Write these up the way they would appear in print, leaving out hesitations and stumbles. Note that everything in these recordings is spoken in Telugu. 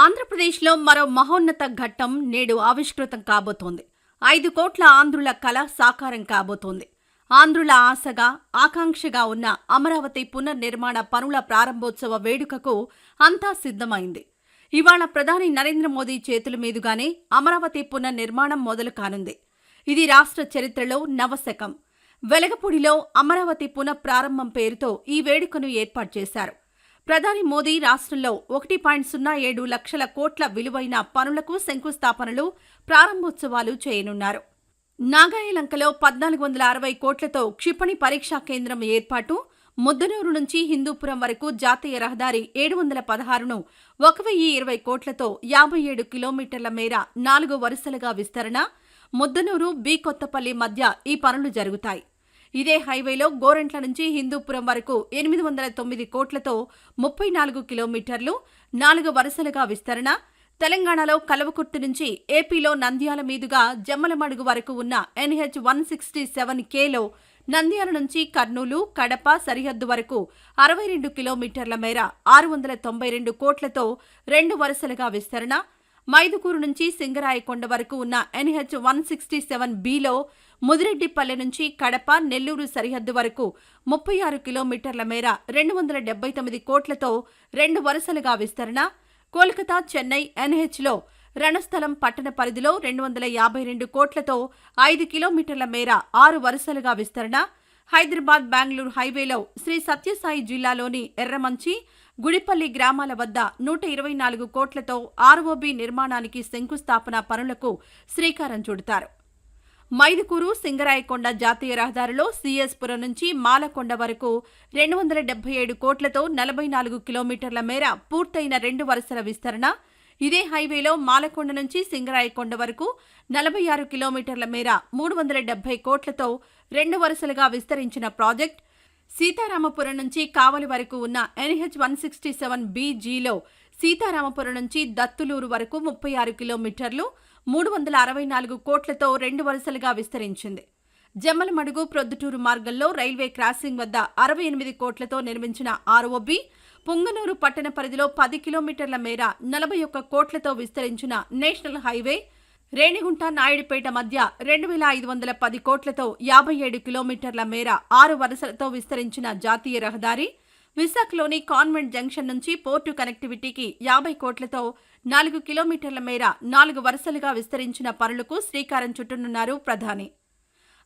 ఆంధ్రప్రదేశ్లో మరో మహోన్నత ఘట్టం నేడు ఆవిష్కృతం కాబోతోంది. 5 కోట్ల ఆంధ్రుల కల సాకారం కాబోతోంది. ఆంధ్రుల ఆశగా, ఆకాంక్షగా ఉన్న అమరావతి పునర్నిర్మాణ పనుల ప్రారంభోత్సవ వేడుకకు అంతా సిద్ధమైంది. ఇవాళ ప్రధాని నరేంద్ర మోదీ చేతుల మీదుగానే అమరావతి పునర్నిర్మాణం మొదలు కానుంది. ఇది రాష్ట్ర చరిత్రలో నవశకం. వెలగపూడిలో అమరావతి పునఃప్రారంభం పేరుతో ఈ వేడుకను ఏర్పాటు చేశారు. ప్రధాని మోదీ రాష్ట్రంలో 1.07 లక్షల కోట్ల విలువైన పనులకు శంకుస్థాపనలు, ప్రారంభోత్సవాలు చేయనున్నారు. నాగాయలంకలో 1460 కోట్లతో క్షిపణి పరీక్షా కేంద్రం ఏర్పాటు, ముద్దనూరు నుంచి హిందూపురం వరకు జాతీయ రహదారి 716ను 1020 కోట్లతో 57 కిలోమీటర్ల మేర 4 వరుసలుగా విస్తరణ, ముద్దనూరు బి కొత్తపల్లి మధ్య ఈ పనులు జరుగుతాయి. ఇదే హైవేలో గోరంట్ల నుంచి హిందూపురం వరకు 809 కోట్లతో 34 కిలోమీటర్లు 4 వరుసలుగా విస్తరణ, తెలంగాణలో కల్వకుర్తి నుంచి ఏపీలో నంద్యాల మీదుగా జమ్మలమడుగు వరకు ఉన్న NH 167Kలో నంద్యాల నుంచి కర్నూలు, కడప సరిహద్దు వరకు 62 కిలోమీటర్ల మేర 692 కోట్లతో 2 వరుసలుగా విస్తరణ, మైదుకూరు నుంచి సింగరాయకొండ వరకు ఉన్న NH 167Bలో ముదిరెడ్డిపల్లె నుంచి కడప, నెల్లూరు సరిహద్దు వరకు 36 కిలోమీటర్ల మేర 279 కోట్లతో 2 వరుసలుగా విస్తరణ, కోల్కతా, చెన్నై NHలో రణస్థలం పట్టణ పరిధిలో 252 కోట్లతో 5 కిలోమీటర్ల మేర 6 వరుసలుగా విస్తరణ, హైదరాబాద్, బెంగళూరు హైవేలో శ్రీ సత్యసాయి జిల్లాలోని ఎర్రమంచి, గుడిపల్లి గ్రామాల వద్ద 124 కోట్లతో ROB నిర్మాణానికి శంకుస్థాపన పనులకు శ్రీకారం చుడతారు. మైదుకూరు, సింగరాయకొండ జాతీయ రహదారిలో సిఎస్పురం నుంచి మాలకొండ వరకు 277 కోట్లతో 44 కిలోమీటర్ల మేర పూర్తయిన 2 వరుసల విస్తరణ, ఇదే హైవేలో మాలకొండ నుంచి సింగరాయకొండ వరకు 46 కిలోమీటర్ల మేర 370 కోట్లతో 2 వరుసలుగా విస్తరించిన ప్రాజెక్ట్, సీతారామపురం నుంచి కావలి వరకు ఉన్న NH 167BGలో సీతారామపురం నుంచి దత్తులూరు వరకు 36 కిలోమీటర్లు 364 కోట్లతో 2 వరుసలుగా విస్తరించింది. జమ్మలమడుగు, ప్రొద్దుటూరు మార్గంలో రైల్వే క్రాసింగ్ వద్ద 68 కోట్లతో నిర్మించిన ROB, పుంగనూరు పట్టణ పరిధిలో 10 కిలోమీటర్ల మేర 41 కోట్లతో విస్తరించిన నేషనల్ హైవే, రేణిగుంట, నాయుడుపేట మధ్య 2510 కోట్లతో 57 కిలోమీటర్ల మేర 6 వరుసలతో విస్తరించిన జాతీయ రహదారి, విశాఖలోని కాన్వెంట్ జంక్షన్ నుంచి పోర్టు కనెక్టివిటీకి 50 కోట్లతో 4 కిలోమీటర్ల మేర 4 వరుసలుగా విస్తరించిన పనులకు శ్రీకారం చుట్టనున్నారు ప్రధాని.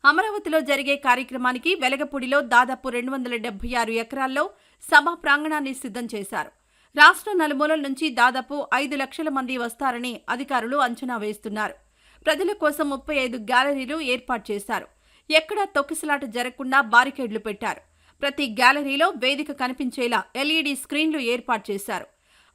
అమరావతిలో జరిగే కార్యక్రమానికి వెలగపూడిలో దాదాపు 276 ఎకరాల్లో సభా ప్రాంగణాన్ని సిద్ధం చేశారు. రాష్ట్ర నలుమూలల నుంచి దాదాపు 5 లక్షల మంది వస్తారని అధికారులు అంచనా వేస్తున్నారు. ప్రజల కోసం 35 గ్యాలరీలు ఏర్పాటు చేశారు. ఎక్కడా తొక్కిసలాట జరగకుండా బారికేడ్లు పెట్టారు. ప్రతి గ్యాలరీలో వేదిక కనిపించేలా LED స్క్రీన్లు ఏర్పాటు చేశారు.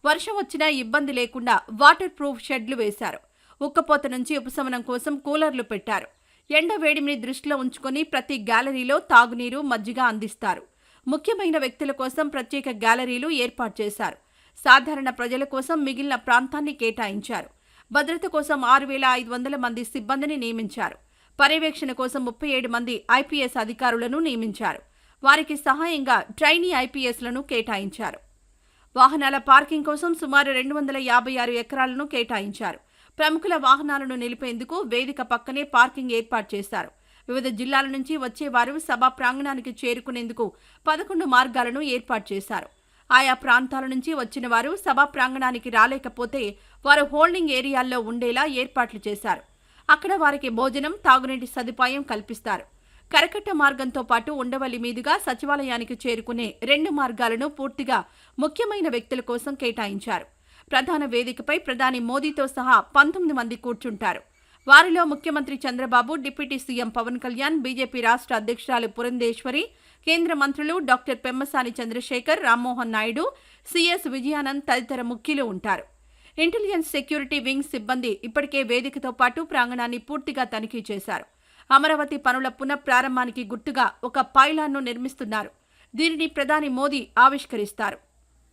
వర్షం వచ్చినా ఇబ్బంది లేకుండా వాటర్ ప్రూఫ్ షెడ్లు వేశారు. ఉక్కపోత నుంచి ఉపశమనం కోసం కూలర్లు పెట్టారు. ఎండ వేడిమిని దృష్టిలో ఉంచుకొని ప్రతి గ్యాలరీలో తాగునీరు, మజ్జిగ అందిస్తారు. ముఖ్యమైన వ్యక్తుల కోసం ప్రత్యేక గ్యాలరీలు ఏర్పాటు చేశారు. సాధారణ ప్రజల కోసం మిగిలిన ప్రాంతాన్ని కేటాయించారు. భద్రత కోసం 6500 మంది సిబ్బందిని నియమించారు. పర్యవేక్షణ కోసం 37 మంది IPS అధికారులను నియమించారు. వారికి సహాయంగా ట్రైనీ IPSలను కేటాయించారు. వాహనాల పార్కింగ్ కోసం సుమారు 256 ఎకరాలను కేటాయించారు. ప్రముఖుల వాహనాలను నిలిపేందుకు వేదిక పక్కనే పార్కింగ్ ఏర్పాటు చేశారు. వివిధ జిల్లాల నుంచి వచ్చేవారు సభా ప్రాంగణానికి చేరుకునేందుకు 11 మార్గాలను ఏర్పాటు చేశారు. ఆయా ప్రాంతాల నుంచి వచ్చిన వారు సభా ప్రాంగణానికి రాలేకపోతే వారు హోల్డింగ్ ఏరియాల్లో ఉండేలా ఏర్పాట్లు చేశారు. అక్కడ వారికి భోజనం, తాగునీటి సదుపాయం కల్పిస్తారు. కరకట్ట మార్గంతో పాటు ఉండవల్లి మీదుగా సచివాలయానికి చేరుకునే 2 మార్గాలను పూర్తిగా ముఖ్యమైన వ్యక్తుల కోసం కేటాయించారు. ప్రధాన వేదికపై ప్రధాని మోదీతో సహా 19 మంది కూర్చుంటారు. వారిలో ముఖ్యమంత్రి Chandrababu, deputy CM Pawan Kalyan, BJP రాష్ట్ర అధ్యక్షురాలు పురంధేశ్వరి, కేంద్ర మంత్రులు డాక్టర్ పెమ్మసాని చంద్రశేఖర్, రామ్మోహన్ నాయుడు, CS విజయానంద్ తదితర ముఖ్యులు ఉంటారు. ఇంటెలిజెన్స్ సెక్యూరిటీ వింగ్ సిబ్బంది ఇప్పటికే వేదికతో పాటు ప్రాంగణాన్ని పూర్తిగా తనిఖీ చేశారు. అమరావతి పనుల పునఃప్రారంభానికి గుర్తుగా ఒక పైలాన్ను నిర్మిస్తున్నారు. దీనిని ప్రధాని మోదీ ఆవిష్కరిస్తారు.